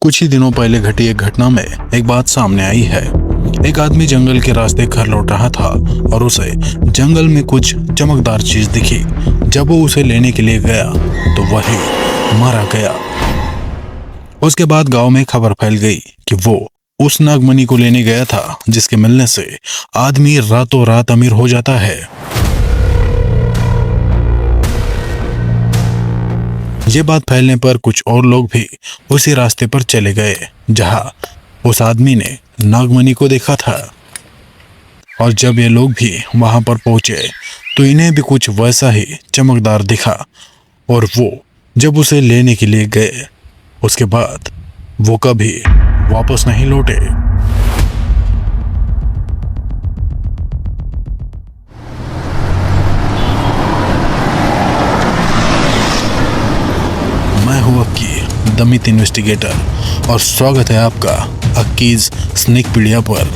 कुछ ही दिनों पहले घटी एक घटना में एक बात सामने आई है। एक आदमी जंगल के रास्ते घर लौट रहा था और उसे जंगल में कुछ चमकदार चीज दिखी। जब वो उसे लेने के लिए गया तो वही मारा गया। उसके बाद गांव में खबर फैल गई कि वो उस नागमणि को लेने गया था जिसके मिलने से आदमी रातों रात अमीर हो जाता है। ये बात फैलने पर कुछ और लोग भी उसी रास्ते पर चले गए जहां उस आदमी ने नागमणि को देखा था। और जब ये लोग भी वहां पर पहुंचे तो इन्हें भी कुछ वैसा ही चमकदार दिखा और वो जब उसे लेने के लिए गए उसके बाद वो कभी वापस नहीं लौटे। मैं हूं अक्की द मिथ इन्वेस्टिगेटर और स्वागत है आपका अक्कीज स्नेकपीडिया पर।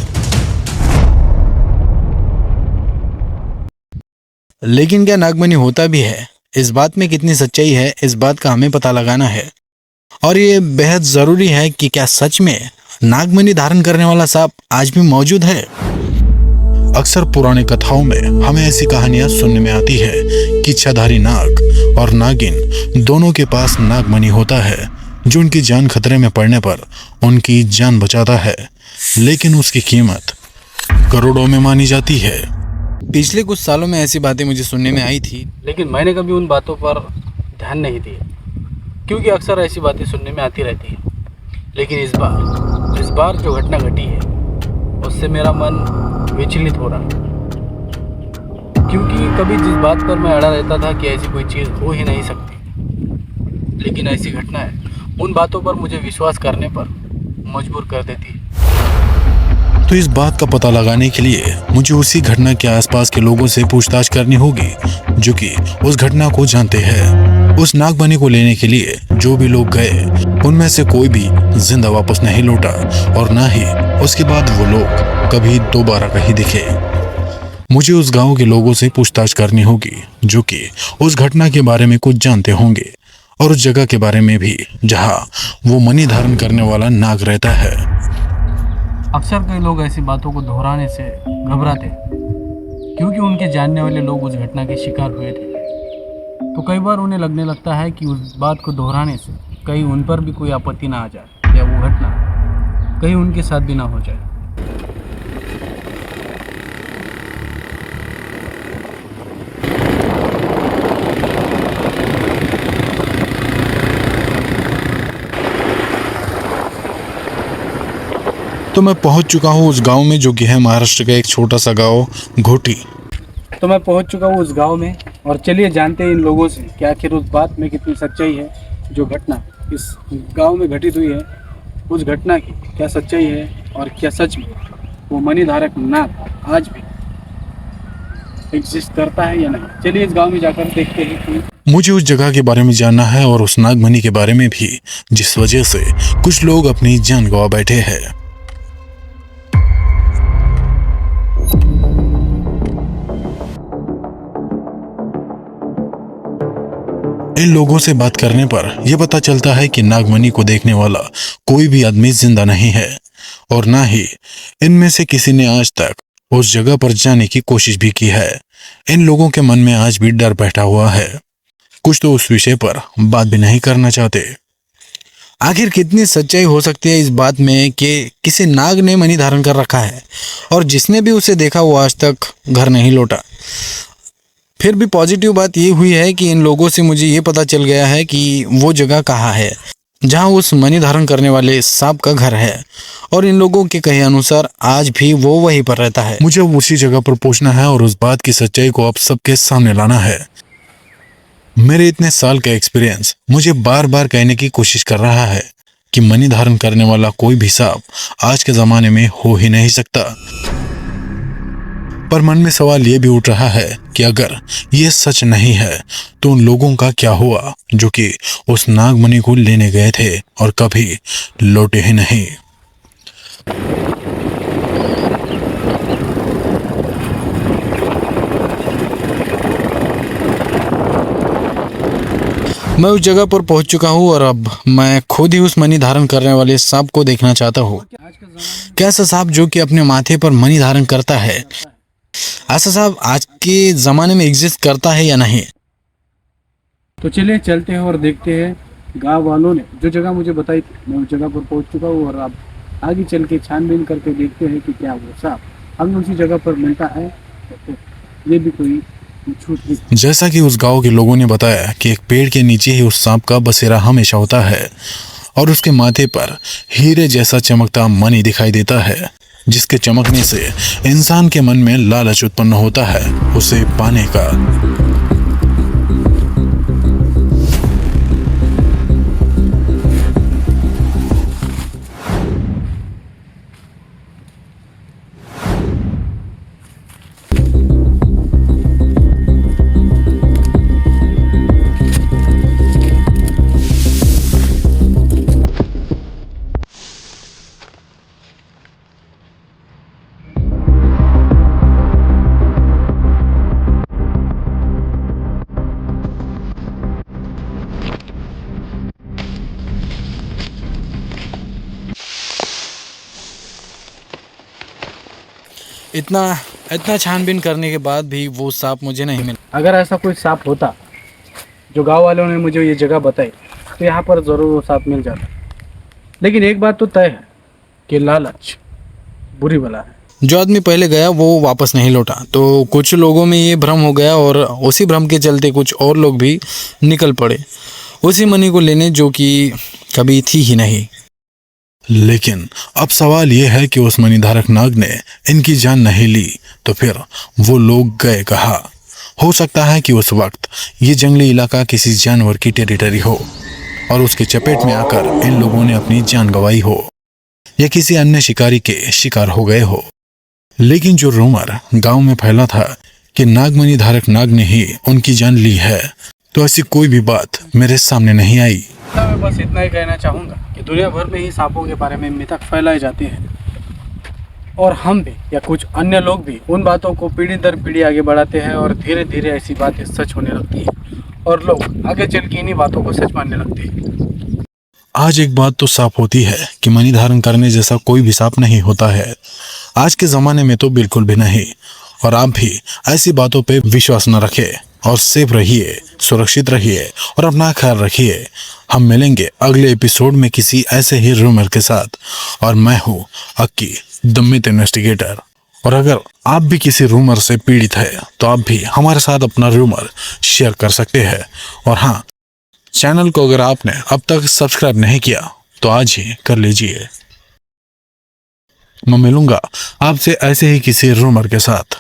लेकिन क्या नागमणि होता भी है? इस बात में कितनी सच्चाई है, इस बात का हमें पता लगाना है। और ये बेहद जरूरी है कि क्या सच में नागमणि धारण करने वाला सांप आज भी मौजूद है? अक्सर पुराने कथाओं में हमें ऐसी कहानियां सुनने में आती है कि इच्छाधारी नाग और नागिन दोनों के पास नागमणि होता है जो उनकी जान खतरे में पड़ने पर उनकी जान बचाता है, लेकिन उसकी कीमत करोड़ों में मानी जाती है। पिछले कुछ सालों में ऐसी बातें मुझे सुनने में आई थी, लेकिन मैंने कभी उन बातों पर ध्यान नहीं दिया क्योंकि अक्सर ऐसी बातें सुनने में आती रहती हैं। लेकिन इस बार जो घटना घटी है उससे मेरा मन विचलित हो रहा है, क्योंकि कभी जिस बात पर मैं अड़ा रहता था कि ऐसी कोई चीज़ हो ही नहीं सकती, लेकिन ऐसी घटनाएं उन बातों पर मुझे विश्वास करने पर मजबूर कर देती है। तो इस बात का पता लगाने के लिए मुझे उसी घटना के आसपास के लोगों से पूछताछ करनी होगी जो कि उस घटना को जानते हैं। उस नागमणि को लेने के लिए जो भी लोग गए उनमें से कोई भी जिंदा वापस नहीं लौटा और ना ही उसके बाद वो लोग कभी दोबारा कहीं दिखे। मुझे उस गांव के लोगों से पूछताछ करनी होगी जो कि उस घटना के बारे में कुछ जानते होंगे और उस जगह के बारे में भी जहां वो मणि धारण करने वाला नाग रहता है। अक्सर कई लोग ऐसी बातों को दोहराने से घबराते हैं क्योंकि उनके जानने वाले लोग उस घटना के शिकार हुए थे। तो कई बार उन्हें लगने लगता है कि उस बात को दोहराने से कहीं उन पर भी कोई आपत्ति ना आ जाए या वो घटना कहीं उनके साथ भी ना हो जाए। तो मैं पहुंच चुका हूं उस गांव में जो कि है महाराष्ट्र का एक छोटा सा गांव घोटी। तो मैं पहुंच चुका हूँ उस गांव में और चलिए जानते हैं इन लोगों से कि आखिर उस बात में कितनी सच्चाई है जो घटना इस गांव में घटित हुई है। उस घटना की क्या सच्चाई है और क्या सच में वो मणि धारक नाग आज भी एग्जिस्ट करता है या नहीं। चलिए इस गांव में जाकर देखते हैं कि मुझे उस जगह के बारे में जानना है और उस नागमणि के बारे में भी जिस वजह से कुछ लोग अपनी जान गंवा बैठे हैं। इन लोगों से बात करने पर यह पता चलता है कि नागमणि को देखने वाला कोई भी आदमी जिंदा नहीं है और ना ही इनमें से किसी ने आज तक उस जगह पर जाने की कोशिश भी की है। इन लोगों के मन में आज भी डर बैठा हुआ है, कुछ तो उस विषय पर बात भी नहीं करना चाहते। आखिर कितनी सच्चाई हो सकती है इस बात में कि किसी नाग ने मणि धारण कर रखा है और जिसने भी उसे देखा वो आज तक घर नहीं लौटा। फिर भी पॉजिटिव बात ये हुई है कि इन लोगों से मुझे ये पता चल गया है कि वो जगह कहाँ है जहाँ उस मणि धारण करने वाले सांप का घर है और इन लोगों के कहे अनुसार आज भी वो वहीं पर रहता है। मुझे उसी जगह पर पहुंचना है और उस बात की सच्चाई को आप सबके सामने लाना है। मेरे इतने साल का एक्सपीरियंस मुझे बार बार कहने की कोशिश कर रहा है कि मणि धारण करने वाला कोई भी सांप आज के जमाने में हो ही नहीं सकता। पर मन में सवाल ये भी उठ रहा है कि अगर ये सच नहीं है तो उन लोगों का क्या हुआ जो कि उस नागमणि को लेने गए थे और कभी लौटे ही नहीं। मैं उस जगह पर पहुंच चुका हूं और अब मैं खुद ही उस मणि धारण करने वाले सांप को देखना चाहता हूं। आज के ज़माने में कैसा सांप जो कि अपने माथे पर मणि धारण करता है? ऐसा सांप आज के ज़माने में एग्जिस्ट करता है या नहीं? तो चलिए चलते हैं और देखते हैं। गांव वालों ने जो जगह मुझे बताई थी, मैं उस जगह पर पहुंच चुका हूँ और अब आगे चल के छानबीन करके देखते हैं कि क्या वो सांप हमें उसी जगह पर मिलता है तो फिर ये भी कोई छूट नहीं। जैसा कि उस गांव के लोगों ने बताया कि एक पेड़ के नीचे ही उस सांप का बसेरा हमेशा होता है और उसके माथे पर हीरे जैसा चमकता मणि दिखाई देता है, जिसके चमकने से इंसान के मन में लालच उत्पन्न होता है उसे पाने का। इतना इतना छानबीन करने के बाद भी वो सांप मुझे नहीं मिला। अगर ऐसा कोई सांप होता जो गांव वालों ने मुझे ये जगह बताई तो यहाँ पर ज़रूर वो सांप मिल जाता। लेकिन एक बात तो तय है कि लालच बुरी बला है। जो आदमी पहले गया वो वापस नहीं लौटा, तो कुछ लोगों में ये भ्रम हो गया और उसी भ्रम के चलते कुछ और लोग भी निकल पड़े उसी मणि को लेने जो कि कभी थी ही नहीं। लेकिन अब सवाल यह है कि उस मणिधारक नाग ने इनकी जान नहीं ली तो फिर वो लोग गए कहाँ? हो सकता है कि उस वक्त ये जंगली इलाका किसी जानवर की टेरिटरी हो और उसके चपेट में आकर इन लोगों ने अपनी जान गंवाई हो या किसी अन्य शिकारी के शिकार हो गए हो। लेकिन जो रूमर गांव में फैला था कि नागमणि धारक नाग ने ही उनकी जान ली है, तो ऐसी कोई भी बात मेरे सामने नहीं आई। मैं बस इतना ही कहना चाहूँगा कि दुनिया भर में ही सांपों के बारे में मिथक फैलाई जाती है और हम भी या कुछ अन्य लोग भी उन बातों को पीढ़ी दर पीढ़ी आगे बढ़ाते हैं और धीरे धीरे ऐसी बातें सच होने लगती हैं और लोग आगे चल के इन्हीं बातों को सच मानने लगते हैं। आज एक बात तो साफ होती है कि मणि धारण करने जैसा कोई भी सांप नहीं होता है, आज के ज़माने में तो बिल्कुल भी नहीं। और आप भी ऐसी बातों पे विश्वास न रखें और सेफ रहिए, सुरक्षित रहिए और अपना ख्याल रखिए। हम मिलेंगे अगले एपिसोड में किसी ऐसे ही रूमर के साथ और मैं हूँ अक्की द मिथ इन्वेस्टिगेटर। और अगर आप भी किसी रूमर से पीड़ित है तो आप भी हमारे साथ अपना रूमर शेयर कर सकते हैं। और हाँ, चैनल को अगर आपने अब तक सब्सक्राइब नहीं किया तो आज ही कर लीजिए। मैं मिलूंगा आपसे ऐसे ही किसी रूमर के साथ।